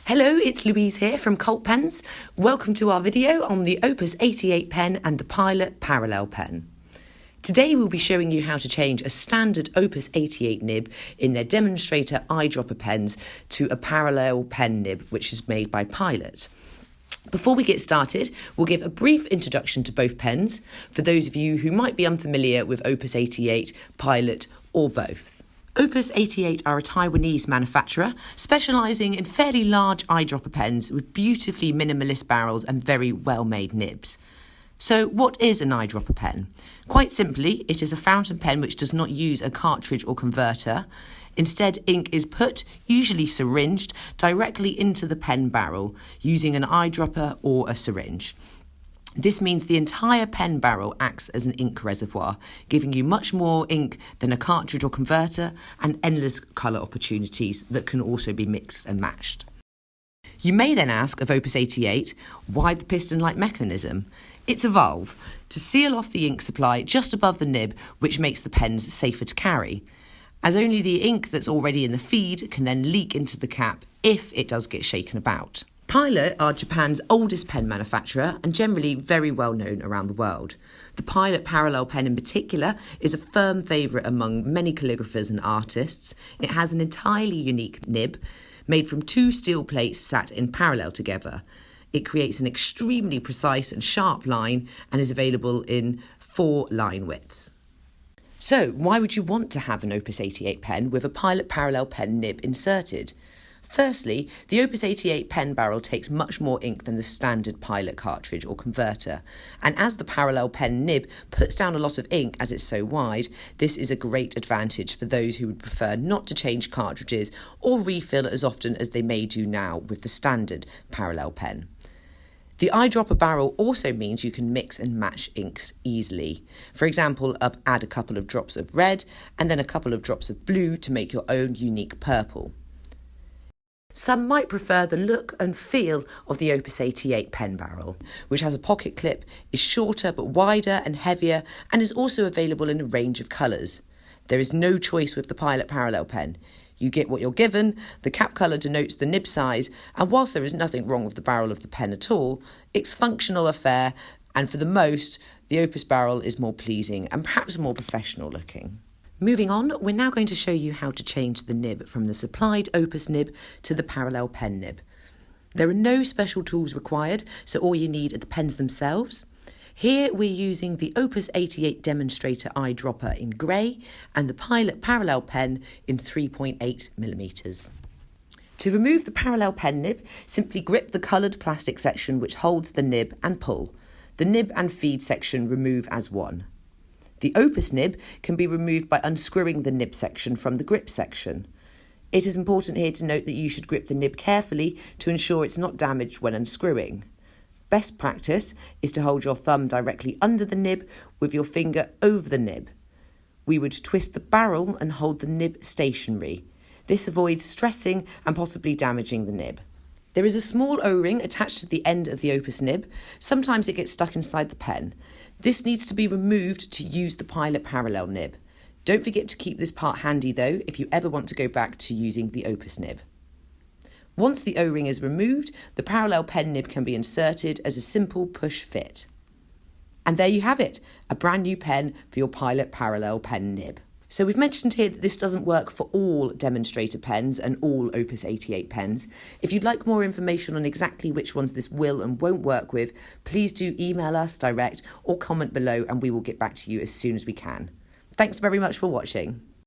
Hello, it's Louise here from Cult Pens. Welcome to our video on the Opus88 pen and the Pilot Parallel Pen. Today we'll be showing you how to change a standard Opus88 nib in their demonstrator eyedropper pens to a Parallel Pen Nib, which is made by Pilot. Before we get started, we'll give a brief introduction to both pens for those of you who might be unfamiliar with Opus88, Pilot or both. Opus88 are a Taiwanese manufacturer specialising in fairly large eyedropper pens with beautifully minimalist barrels and very well-made nibs. So what is an eyedropper pen? Quite simply, it is a fountain pen which does not use a cartridge or converter. Instead, ink is put, usually syringed, directly into the pen barrel using an eyedropper or a syringe. This means the entire pen barrel acts as an ink reservoir, giving you much more ink than a cartridge or converter and endless colour opportunities that can also be mixed and matched. You may then ask of Opus88, why the piston-like mechanism? It's a valve to seal off the ink supply just above the nib, which makes the pens safer to carry, as only the ink that's already in the feed can then leak into the cap if it does get shaken about. Pilot are Japan's oldest pen manufacturer and generally very well known around the world. The Pilot Parallel Pen in particular is a firm favourite among many calligraphers and artists. It has an entirely unique nib made from two steel plates sat in parallel together. It creates an extremely precise and sharp line and is available in 4 line widths. So, why would you want to have an Opus88 pen with a Pilot Parallel Pen nib inserted? Firstly, the Opus88 pen barrel takes much more ink than the standard Pilot cartridge or converter, and as the Parallel Pen Nib puts down a lot of ink as it's so wide, this is a great advantage for those who would prefer not to change cartridges or refill as often as they may do now with the standard Parallel Pen. The eyedropper barrel also means you can mix and match inks easily. For example, add a couple of drops of red and then a couple of drops of blue to make your own unique purple. Some might prefer the look and feel of the Opus88 pen barrel, which has a pocket clip, is shorter but wider and heavier, and is also available in a range of colours. There is no choice with the Pilot Parallel Pen. You get what you're given, the cap colour denotes the nib size, and whilst there is nothing wrong with the barrel of the pen at all, it's functional affair, and for the most, the Opus barrel is more pleasing and perhaps more professional looking. Moving on, we're now going to show you how to change the nib from the supplied Opus nib to the Parallel Pen Nib. There are no special tools required, so all you need are the pens themselves. Here we're using the Opus88 demonstrator eyedropper in grey and the Pilot Parallel Pen in 3.8mm. To remove the Parallel Pen Nib, simply grip the coloured plastic section which holds the nib and pull. The nib and feed section remove as one. The Opus nib can be removed by unscrewing the nib section from the grip section. It is important here to note that you should grip the nib carefully to ensure it's not damaged when unscrewing. Best practice is to hold your thumb directly under the nib with your finger over the nib. We would twist the barrel and hold the nib stationary. This avoids stressing and possibly damaging the nib. There is a small O-ring attached to the end of the Opus nib. Sometimes it gets stuck inside the pen. This needs to be removed to use the Pilot Parallel nib. Don't forget to keep this part handy though if you ever want to go back to using the Opus nib. Once the O-ring is removed, the Parallel Pen nib can be inserted as a simple push fit. And there you have it, a brand new pen for your Pilot Parallel Pen nib. So we've mentioned here that this doesn't work for all demonstrator pens and all Opus88 pens. If you'd like more information on exactly which ones this will and won't work with, please do email us direct or comment below and we will get back to you as soon as we can. Thanks very much for watching.